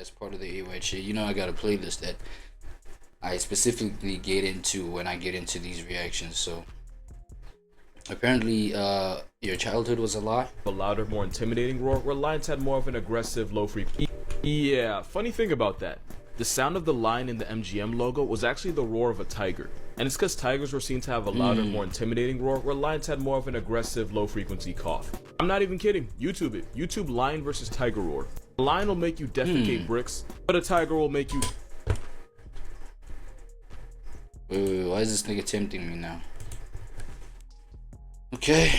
as part of the AWAD shit, you know I got a playlist that I specifically get into when I get into these reactions. So apparently your childhood was a lie. A louder, more intimidating roar, where lions had more of an aggressive, low frequency. Yeah, funny thing about that, the sound of the lion in the MGM logo was actually the roar of a tiger. And it's because tigers were seen to have a louder, more intimidating roar, where lions had more of an aggressive, low frequency cough. I'm not even kidding. YouTube it. YouTube lion versus tiger roar. A lion will make you defecate bricks, but a tiger will make you... Wait, why is this nigga tempting me now? Okay.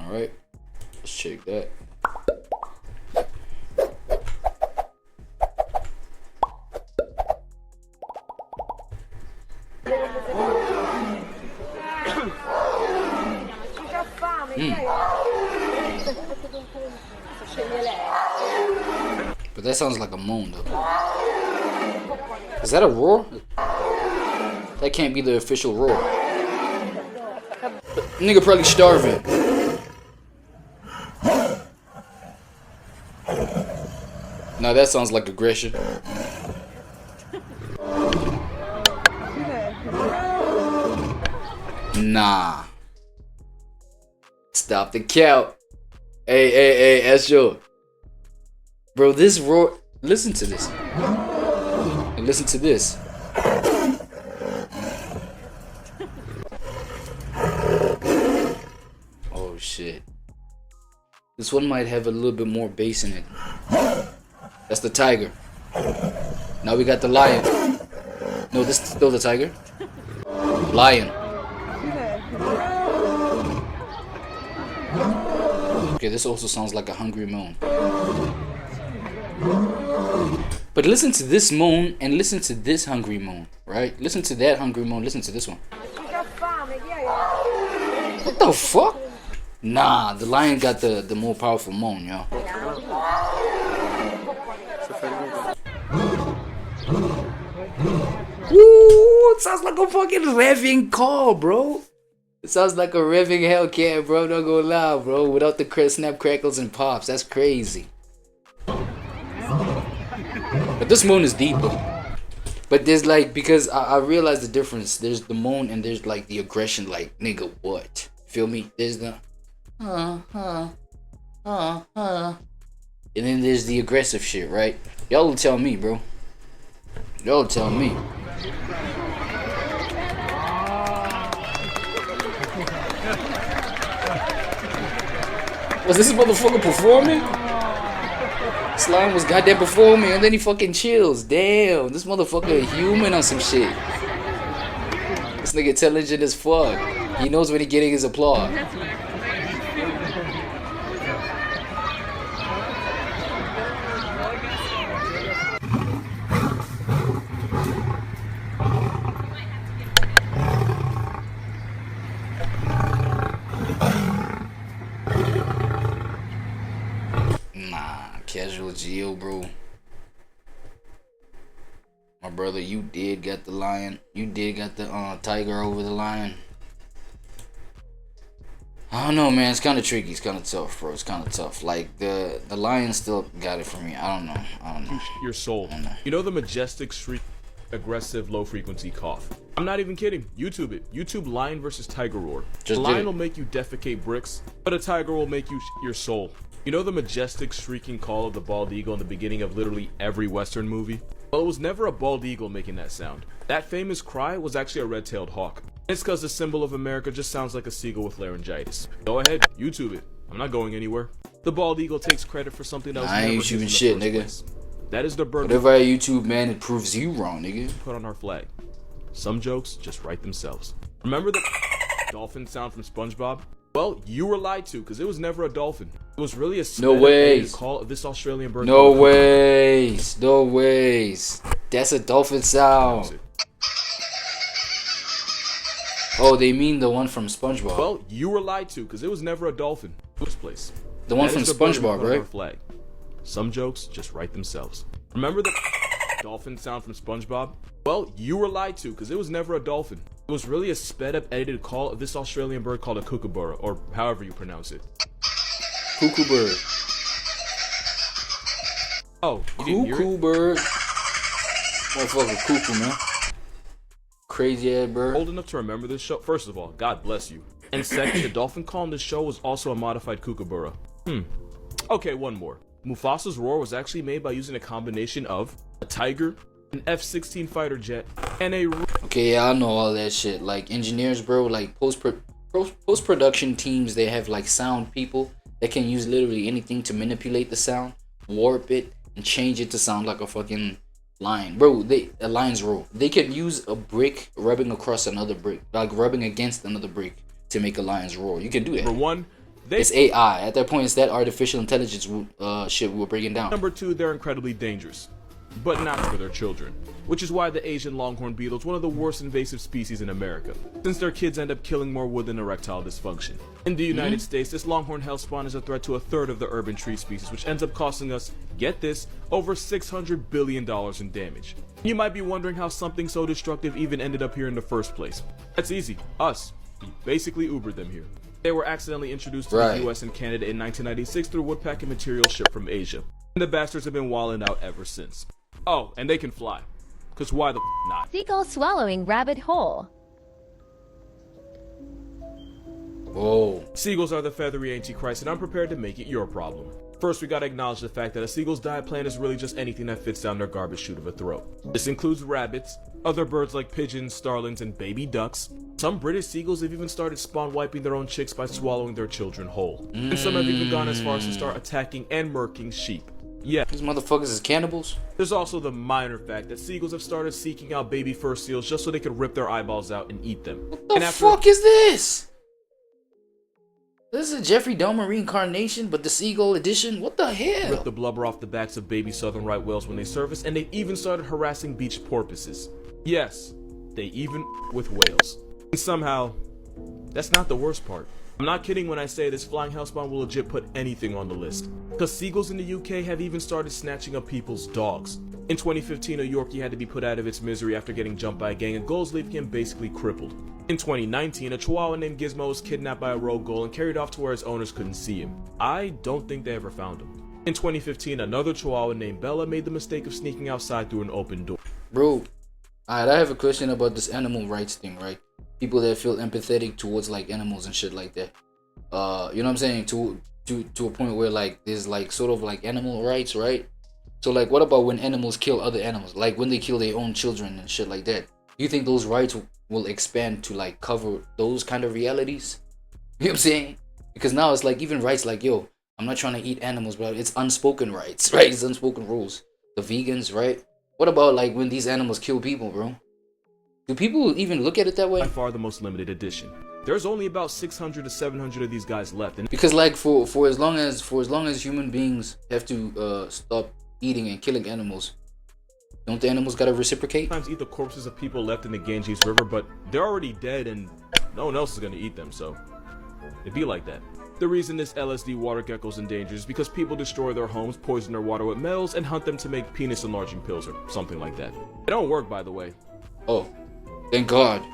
Alright, let's check that. But that sounds like a moan though. Is that a roar? That can't be the official roar. Nigga probably starving. Now that sounds like aggression. Nah. Stop the count. Hey, that's your. Bro, this roar. Listen to this. And listen to this. Oh shit. This one might have a little bit more bass in it. That's the tiger. Now we got the lion. No, this is still the tiger. Lion. Okay, this also sounds like a hungry moan. But listen to this moan and listen to this hungry moan, right? Listen to that hungry moan, listen to this one. What the fuck? Nah, the lion got the more powerful moan, yo. Woo! It sounds like a fucking revving car, bro. It sounds like a revving Hellcat, bro. Not gonna lie, bro. Without the snap, crackles, and pops. That's crazy. But this moan is deep, though. But there's like, because I realize the difference. There's the moan and there's like the aggression, like, nigga, what? Feel me? There's the and then there's the aggressive shit, right? Y'all will tell me, bro. Y'all will tell me. Was this motherfucker performing? Slime was goddamn performing and then he fucking chills. Damn, this motherfucker a human on some shit. This nigga intelligent as fuck. He knows when he getting his applause. Casual Geo, bro. My brother, you did got the lion. You did got the tiger over the lion. I don't know, man. It's kind of tricky. It's kind of tough, bro. It's kind of tough. Like the lion still got it for me. I don't know. Your soul. You know the majestic, shriek, aggressive, low frequency cough. I'm not even kidding. YouTube it. YouTube lion versus tiger roar. A lion will make you defecate bricks, but a tiger will make you your soul. You know the majestic shrieking call of the bald eagle in the beginning of literally every Western movie? Well, it was never a bald eagle making that sound. That famous cry was actually a red-tailed hawk. It's because the symbol of America just sounds like a seagull with laryngitis. Go ahead, YouTube it. I'm not going anywhere. The bald eagle takes credit for something that was never his in the shit, first nigga. place. That is the burden. Whatever I YouTube, man, it proves you wrong, nigga. Put on our flag. Some jokes just write themselves. Remember the dolphin sound from SpongeBob? Well, you were lied to, because it was never a dolphin. It was really a call of this Australian bird. No ways. No ways. That's a dolphin sound. Oh, they mean the one from SpongeBob. Well, you were lied to, because it was never a dolphin. This place. The one from SpongeBob, right? Flag. Some jokes just write themselves. Remember the dolphin sound from SpongeBob? Well, you were lied to, because it was never a dolphin. It was really a sped up edited call of this Australian bird called a kookaburra, or however you pronounce it. Cuckoo bird. Oh, you didn't hear it? Cuckoo bird. Motherfucker cuckoo, man. Crazy ass bird. Old enough to remember this show? First of all, God bless you. And second, the dolphin call in this show was also a modified kookaburra. Okay, one more. Mufasa's roar was actually made by using a combination of a tiger, an F-16 fighter jet, and a... Okay, yeah, I know all that shit. Like engineers, bro, like post-production teams, they have like sound people that can use literally anything to manipulate the sound, warp it, and change it to sound like a fucking lion. Bro, a lion's roar. They can use a brick rubbing across another brick, like rubbing against another brick to make a lion's roar. You can do that. Number one, it's AI. At that point, it's that artificial intelligence shit we're breaking down. Number two, they're incredibly dangerous, but not for their children. Which is why the Asian longhorn beetle is one of the worst invasive species in America, since their kids end up killing more wood than erectile dysfunction. In the United States, this longhorn hellspawn is a threat to a third of the urban tree species, which ends up costing us, get this, over $600 billion in damage. You might be wondering how something so destructive even ended up here in the first place. That's easy. Us. We basically Ubered them here. They were accidentally introduced to the US and Canada in 1996 through woodpacking material shipped from Asia. And the bastards have been wilding out ever since. Oh, and they can fly. Cause why the not? Seagull swallowing rabbit hole. Whoa. Seagulls are the feathery antichrist, and I'm prepared to make it your problem. First, we gotta acknowledge the fact that a seagull's diet plan is really just anything that fits down their garbage chute of a throat. This includes rabbits, other birds like pigeons, starlings, and baby ducks. Some British seagulls have even started spawn wiping their own chicks by swallowing their children whole. And some have even gone as far as to start attacking and murking sheep. Yeah, these motherfuckers is cannibals. There's also the minor fact that seagulls have started seeking out baby fur seals just so they could rip their eyeballs out and eat them. What the fuck is this? This is a Jeffrey Dahmer reincarnation, but the seagull edition? What the hell? Rip the blubber off the backs of baby southern right whales when they surface, and they've even started harassing beach porpoises. Yes, they even with whales. And somehow, that's not the worst part. I'm not kidding when I say this flying hellspawn will legit put anything on the list. Because seagulls in the UK have even started snatching up people's dogs. In 2015, a Yorkie had to be put out of its misery after getting jumped by a gang of gulls, leaving him basically crippled. In 2019, a Chihuahua named Gizmo was kidnapped by a rogue gull and carried off to where his owners couldn't see him. I don't think they ever found him. In 2015, another Chihuahua named Bella made the mistake of sneaking outside through an open door. Bro, alright, I have a question about this animal rights thing, right? People that feel empathetic towards like animals and shit like that. You know what I'm saying? To a point where like there's like sort of like animal rights, right? So like what about when animals kill other animals? Like when they kill their own children and shit like that. Do you think those rights will expand to like cover those kind of realities? You know what I'm saying? Because now it's like even rights like, yo, I'm not trying to eat animals, but it's unspoken rights, right? It's unspoken rules. The vegans, right? What about like when these animals kill people, bro? Do people even look at it that way? By far the most limited edition. There's only about 600 to 700 of these guys left. And because like for as long as human beings have to stop eating and killing animals, don't the animals gotta reciprocate? Sometimes eat the corpses of people left in the Ganges River, but they're already dead and no one else is gonna eat them, so it'd be like that. The reason this LSD water gecko's endangered is because people destroy their homes, poison their water with metals, and hunt them to make penis enlarging pills or something like that. It don't work, by the way. Oh, thank God.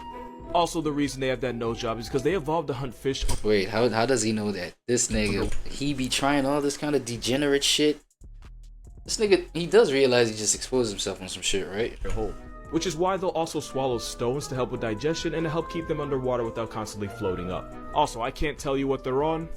Also, the reason they have that nose job is because they evolved to hunt fish. Wait, how does he know that? This nigga, he be trying all this kind of degenerate shit. This nigga, he does realize he just exposed himself on some shit, right? Which is why they'll also swallow stones to help with digestion and to help keep them underwater without constantly floating up. Also, I can't tell you what they're on,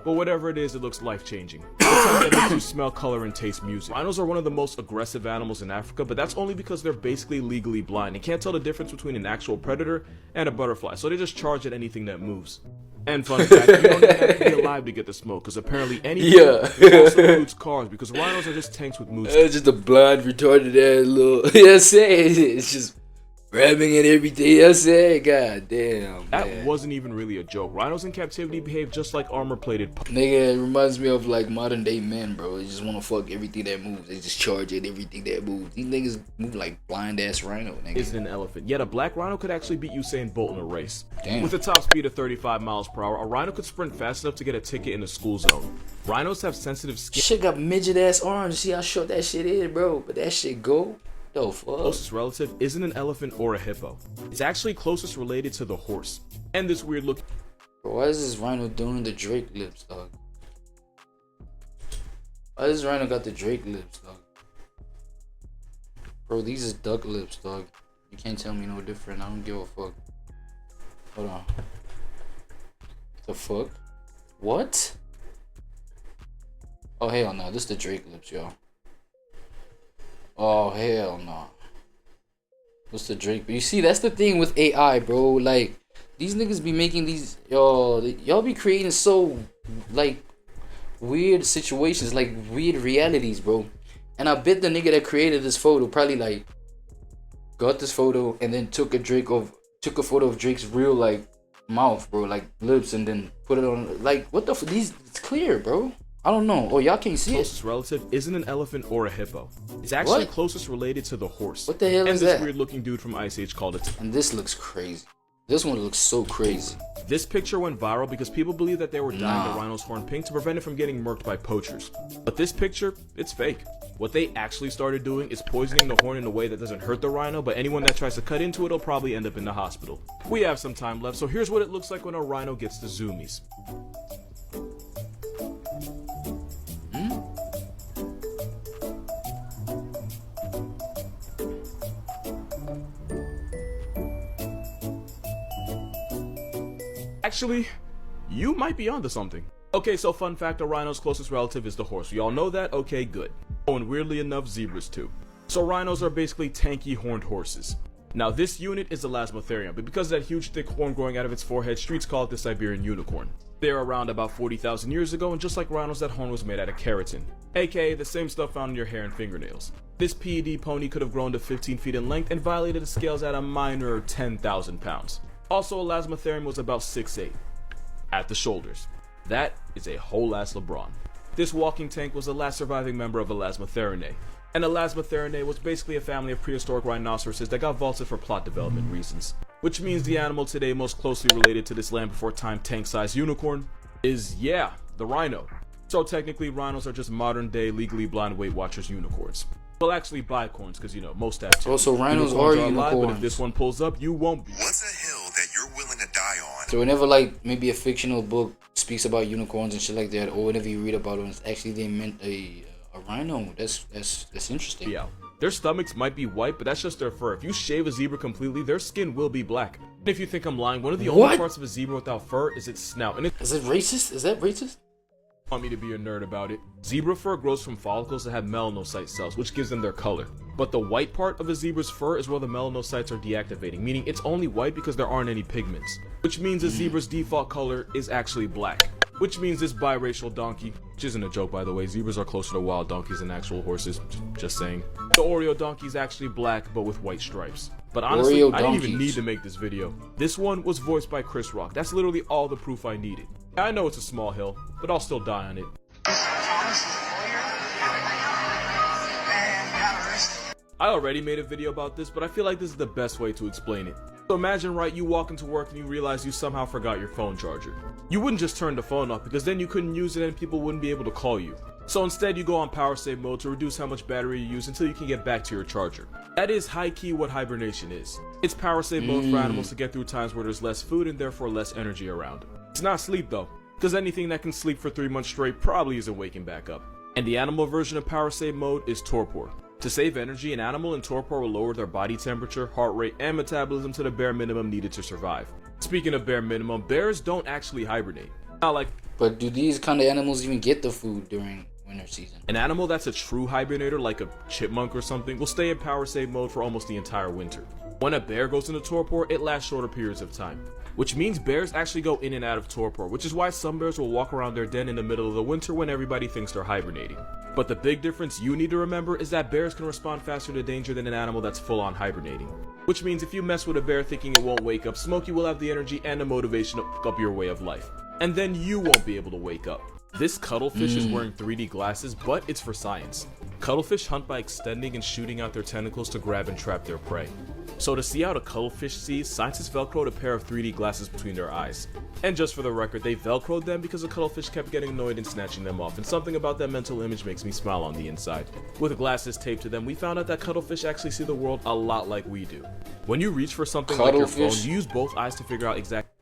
but whatever it is, it looks life-changing. It's something that makes you smell, color, and taste music. Rhinos are one of the most aggressive animals in Africa, but that's only because they're basically legally blind and can't tell the difference between an actual predator and a butterfly, so they just charge at anything that moves. And fun fact, you don't even have to be alive to get the smoke, because apparently anything also includes cars, because rhinos are just tanks with moose. It's just a blind, retarded ass little, you know what I'm saying? It's just grabbing at everything, you know what I'm saying? God damn, that man. Wasn't even really a joke. Rhinos in captivity behave just like armor-plated nigga, it reminds me of like modern day men, bro. They just want to fuck everything that moves. They just charge at everything that moves. These niggas move like blind ass rhino, nigga. Isn't an elephant. Yet a black rhino could actually beat Usain Bolt in a race. Damn. With a top speed of 35 miles per hour, a rhino could sprint fast enough to get a ticket in the school zone. Rhinos have sensitive skin. Shit got midget ass arms. See how short that shit is, bro. But that shit go. The fuck? Closest relative isn't an elephant or a hippo. It's actually closest related to the horse. And this weird look. Bro, why is this rhino doing the Drake lips, dog? Why does this rhino got the Drake lips, dog? Bro, these is duck lips, dog. You can't tell me no different. I don't give a fuck. Hold on. The fuck? What? Oh, hell no. This is the Drake lips, y'all. Oh, hell no. What's the Drake? But you see, that's the thing with AI, bro. Like, these niggas be making these... Y'all be creating so, like, weird situations. Like, weird realities, bro. And I bet the nigga that created this photo probably, like, got this photo and then took a photo of Drake's real, like, mouth, bro, like lips, and then put it on. Like, what the these, it's clear, bro. I don't know. Oh, y'all can't see it. Closest relative isn't an elephant or a hippo. It's actually closest related to the horse. What the hell is that? And this weird looking dude from Ice Age called it. And this looks crazy. This one looks so crazy. This picture went viral because people believe that they were dyeing the rhino's horn pink to prevent it from getting murked by poachers. But this picture, it's fake. What they actually started doing is poisoning the horn in a way that doesn't hurt the rhino, but anyone that tries to cut into it will probably end up in the hospital. We have some time left, so here's what it looks like when a rhino gets the zoomies. Actually, you might be onto something. Okay, so fun fact, a rhino's closest relative is the horse. We all know that? Okay, good. Oh, and weirdly enough, zebras too. So rhinos are basically tanky horned horses. Now this unit is Elasmotherium, but because of that huge thick horn growing out of its forehead, streets call it the Siberian unicorn. They were around about 40,000 years ago, and just like rhinos, that horn was made out of keratin, aka the same stuff found in your hair and fingernails. This PED pony could have grown to 15 feet in length and violated the scales at a minor 10,000 pounds. Also, Elasmotherium was about 6'8" at the shoulders. That is a whole ass LeBron. This walking tank was the last surviving member of Elasmotherinae. And Elasmotherinae was basically a family of prehistoric rhinoceroses that got vaulted for plot development reasons. Which means the animal today most closely related to this land before time tank-sized unicorn is, yeah, the rhino. So technically, rhinos are just modern day legally blind Weight Watchers unicorns. Well, actually bicorns, because you know, most have to. Also, rhinos are unicorns. Alive, but if this one pulls up, you won't be. What's a hill that you're willing to die on? So whenever, like, maybe a fictional book speaks about unicorns and shit like that, or whenever you read about them, it's actually they meant a rhino. That's interesting. Yeah. Their stomachs might be white, but that's just their fur. If you shave a zebra completely, their skin will be black. And if you think I'm lying, one of the only parts of a zebra without fur is its snout. And is it racist? Is that racist? Want me to be a nerd about it. Zebra fur grows from follicles that have melanocyte cells, which gives them their color. But the white part of a zebra's fur is where the melanocytes are deactivating, meaning it's only white because there aren't any pigments. Which means a zebra's default color is actually black. Which means this biracial donkey, which isn't a joke by the way, zebras are closer to wild donkeys than actual horses, just saying. The Oreo donkey is actually black but with white stripes. But honestly, I didn't even need to make this video. This one was voiced by Chris Rock. That's literally all the proof I needed. I know it's a small hill, but I'll still die on it. I already made a video about this, but I feel like this is the best way to explain it. So imagine, right, you walk into work and you realize you somehow forgot your phone charger. You wouldn't just turn the phone off because then you couldn't use it and people wouldn't be able to call you. So instead you go on power save mode to reduce how much battery you use until you can get back to your charger. That is high-key what hibernation is. It's power save mode for animals to get through times where there's less food and therefore less energy around. It's not sleep though, because anything that can sleep for 3 months straight probably isn't waking back up. And the animal version of power save mode is torpor. To save energy, an animal in torpor will lower their body temperature, heart rate, and metabolism to the bare minimum needed to survive. Speaking of bare minimum, bears don't actually hibernate. Not like... But do these kind of animals even get the food during winter season? An animal that's a true hibernator, like a chipmunk or something, will stay in power save mode for almost the entire winter. When a bear goes into torpor, it lasts shorter periods of time. Which means bears actually go in and out of torpor, which is why some bears will walk around their den in the middle of the winter when everybody thinks they're hibernating. But the big difference you need to remember is that bears can respond faster to danger than an animal that's full on hibernating. Which means if you mess with a bear thinking it won't wake up, Smokey will have the energy and the motivation to fuck up your way of life. And then you won't be able to wake up. This cuttlefish is wearing 3D glasses, but it's for science. Cuttlefish hunt by extending and shooting out their tentacles to grab and trap their prey. So to see how the cuttlefish sees, scientists velcroed a pair of 3D glasses between their eyes. And just for the record, they velcroed them because the cuttlefish kept getting annoyed and snatching them off, and something about that mental image makes me smile on the inside. With the glasses taped to them, we found out that cuttlefish actually see the world a lot like we do. When you reach for something like your phone, you use both eyes to figure out exactly